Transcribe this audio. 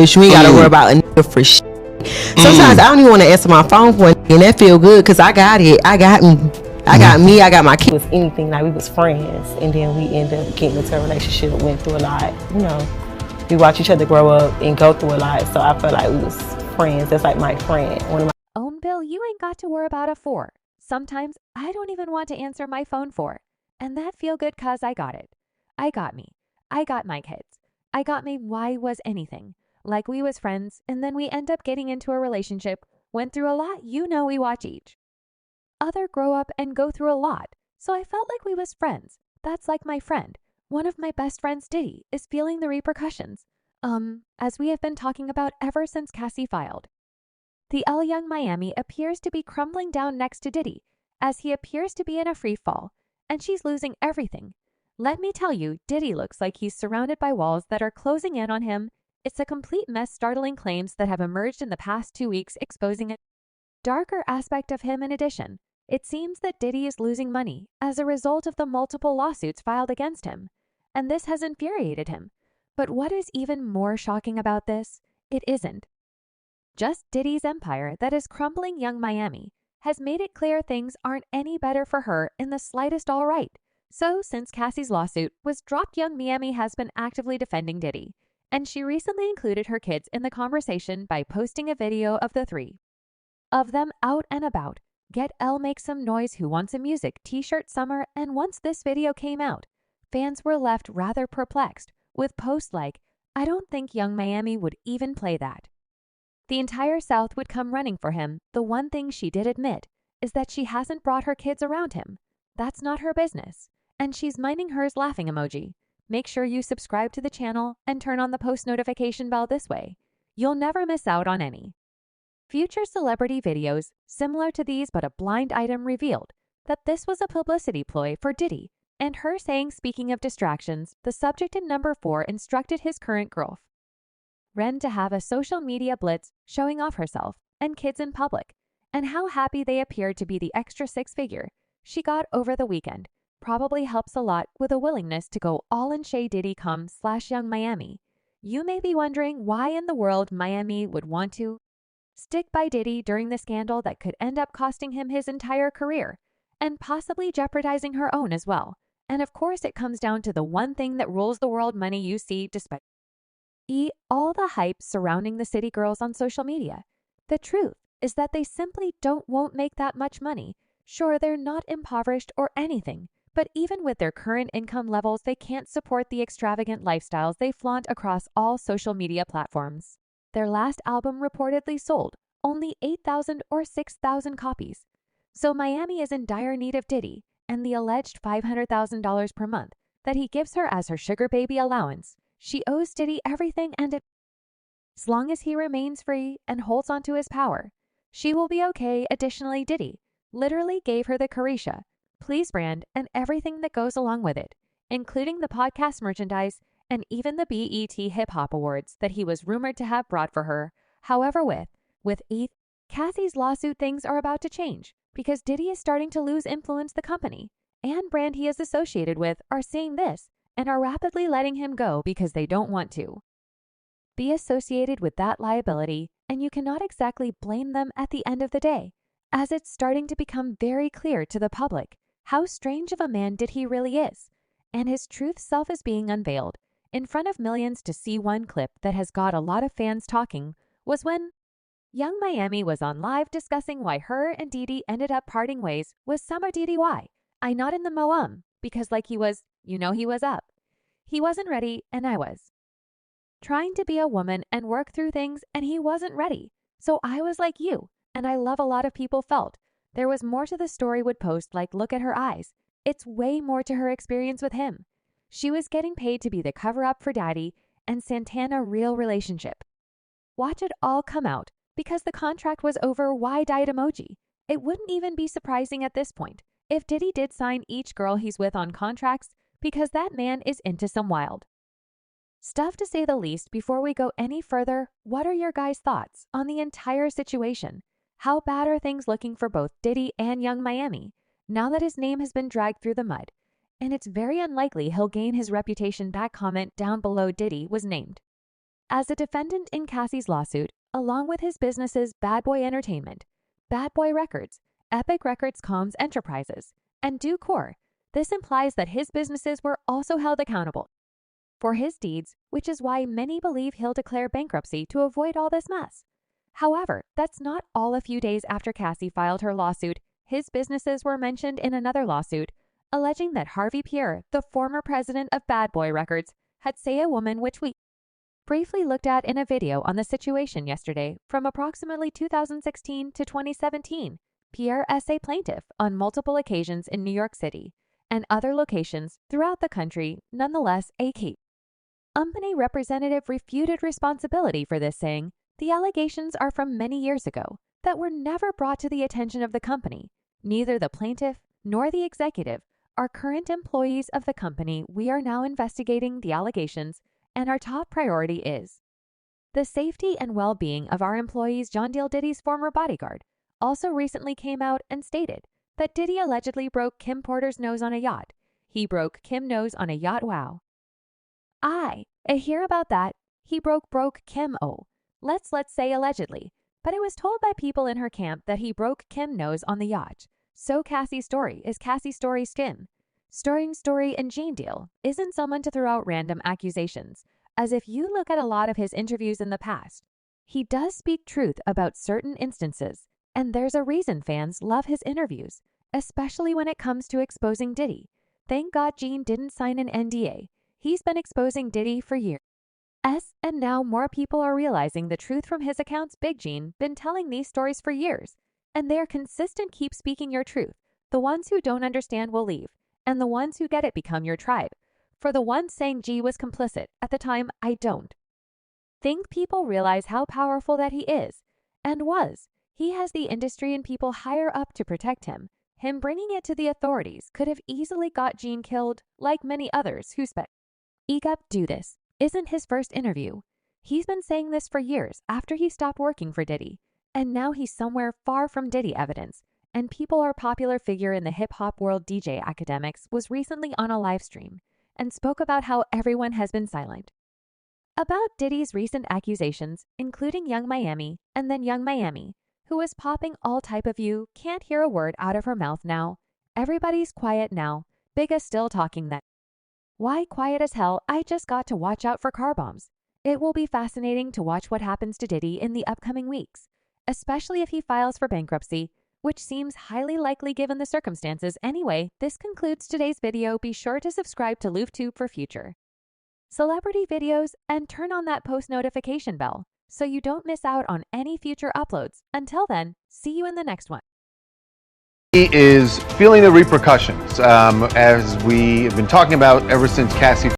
bitch. You ain't gotta worry about a nigga for shit. Sometimes I don't even want to answer my phone for a nigga, and that feel good because I got it. I got me. I got my kids. Anything, like we was friends, and then we ended up getting into a relationship, went through a lot. You know, we watched each other grow up and go through a lot. So I felt like we was friends. That's like my friend. One of my Own Bill, you ain't got to worry about a for. Sometimes I don't even want to answer my phone for. And that feel good cause I got it. I got me. I got my kids. I got me why was anything. Like we was friends and then we end up getting into a relationship, went through a lot, you know we watch each other grow up and go through a lot. So I felt like we was friends. That's like my friend. One of my best friends, Diddy, is feeling the repercussions. As we have been talking about ever since Cassie filed. The L Young Miami appears to be crumbling down next to Diddy, as he appears to be in a free fall, and she's losing everything. Let me tell you, Diddy looks like he's surrounded by walls that are closing in on him. It's a complete mess, startling claims that have emerged in the past 2 weeks exposing a darker aspect of him. In addition, it seems that Diddy is losing money as a result of the multiple lawsuits filed against him, and this has infuriated him. But what is even more shocking about this? It isn't just Diddy's empire that is crumbling. Young Miami has made it clear things aren't any better for her in the slightest. All right. So since Cassie's lawsuit was dropped, Young Miami has been actively defending Diddy, and she recently included her kids in the conversation by posting a video of the three of them out and about. Get L Make Some Noise Who Wants a Music t-shirt summer. And once this video came out, fans were left rather perplexed with posts like, I don't think Young Miami would even play that. The entire South would come running for him. The one thing she did admit is that she hasn't brought her kids around him. That's not her business. And she's minding hers. Laughing emoji. Make sure you subscribe to the channel and turn on the post notification bell. This way, you'll never miss out on any future celebrity videos similar to these. But a blind item revealed that this was a publicity ploy for Diddy and her, saying, speaking of distractions, the subject in number 4 instructed his current girlfriend Ren to have a social media blitz showing off herself and kids in public, and how happy they appeared to be. The extra 6-figure she got over the weekend probably helps a lot with a willingness to go all in. Shay Diddy /Young Miami. You may be wondering why in the world Miami would want to stick by Diddy during the scandal that could end up costing him his entire career and possibly jeopardizing her own as well. And of course, it comes down to the one thing that rules the world: money. You see, despite all the hype surrounding the city girls on social media, the truth is that they simply won't make that much money. Sure, they're not impoverished or anything, but even with their current income levels, they can't support the extravagant lifestyles they flaunt across all social media platforms. Their last album reportedly sold only 8,000 or 6,000 copies. So Miami is in dire need of Diddy and the alleged $500,000 per month that he gives her as her sugar baby allowance. She owes Diddy everything, and as long as he remains free and holds onto his power, she will be okay. Additionally, Diddy literally gave her the Carisha Please brand and everything that goes along with it, including the podcast merchandise and even the BET Hip Hop Awards that he was rumored to have brought for her. However, with Cassie's lawsuit, things are about to change because Diddy is starting to lose influence. The company and brand he is associated with are seeing this and are rapidly letting him go because they don't want to be associated with that liability, and you cannot exactly blame them at the end of the day, as it's starting to become very clear to the public how strange of a man Diddy really is, and his truth self is being unveiled in front of millions. To see one clip that has got a lot of fans talking was when Young Miami was on live discussing why her and Diddy ended up parting ways with Summer. Diddy, why? I not in the because like he was up. He wasn't ready, and I was trying to be a woman and work through things, and he wasn't ready. So I was like you, and I love a lot of people felt there was more to the story. Would post like, look at her eyes. It's way more to her experience with him. She was getting paid to be the cover-up for Daddy and Santana real relationship. Watch it all come out because the contract was over. Why died emoji? It wouldn't even be surprising at this point if Diddy did sign each girl he's with on contracts, because that man is into some wild stuff, to say the least. Before we go any further, what are your guys' thoughts on the entire situation? How bad are things looking for both Diddy and Young Miami now that his name has been dragged through the mud? And it's very unlikely he'll gain his reputation back. Comment down below. Diddy was named As a defendant in Cassie's lawsuit, along with his businesses Bad Boy Entertainment, Bad Boy Records, Epic Records Comms Enterprises, and Ducor, this implies that his businesses were also held accountable for his deeds, which is why many believe he'll declare bankruptcy to avoid all this mess. However, that's not all. A few days after Cassie filed her lawsuit, his businesses were mentioned in another lawsuit, alleging that Harvey Pierre, the former president of Bad Boy Records, had said a woman, which we briefly looked at in a video on the situation yesterday, from approximately 2016 to 2017. Pierre is a plaintiff on multiple occasions in New York City and other locations throughout the country, nonetheless a case. Company representative refuted responsibility for this, saying, "The allegations are from many years ago that were never brought to the attention of the company. Neither the plaintiff nor the executive are current employees of the company. We are now investigating the allegations, and our top priority is the safety and well-being of our employees." John Diddy's former bodyguard also recently came out and stated that Diddy allegedly broke Kim Porter's nose on a yacht. He broke Kim's nose on a yacht. Wow. I hear about that. He broke Kim. Oh, let's say allegedly, but it was told by people in her camp that he broke Kim's nose on the yacht. So Cassie's story is Cassie's story skin. Story and Gene Deal isn't someone to throw out random accusations, as if you look at a lot of his interviews in the past, he does speak truth about certain instances, and there's a reason fans love his interviews, especially when it comes to exposing Diddy. Thank God Gene didn't sign an NDA. He's been exposing Diddy for years. And now more people are realizing the truth from his accounts. Big Gene been telling these stories for years, and they are consistent. Keep speaking your truth. The ones who don't understand will leave, and the ones who get it become your tribe. For the ones saying G was complicit at the time, I don't think people realize how powerful that he is and was. He has the industry and people higher up to protect him. Him bringing it to the authorities could have easily got Gene killed, like many others who speak up. Do this isn't his first interview. He's been saying this for years after he stopped working for Diddy, and now he's somewhere far from Diddy evidence. And people are popular figure in the hip-hop world. DJ Academics was recently on a live stream and spoke about how everyone has been silent about Diddy's recent accusations, including Young Miami, and then Young Miami, who was popping all type of "you can't hear a word out of her mouth now. Everybody's quiet now. Big is still talking that. Why quiet as hell? I just got to watch out for car bombs." It will be fascinating to watch what happens to Diddy in the upcoming weeks, especially if he files for bankruptcy, which seems highly likely given the circumstances. Anyway, this concludes today's video. Be sure to subscribe to LoofTube for future celebrity videos and turn on that post notification bell so you don't miss out on any future uploads. Until then, see you in the next one. He is feeling the repercussions, as we have been talking about ever since Cassie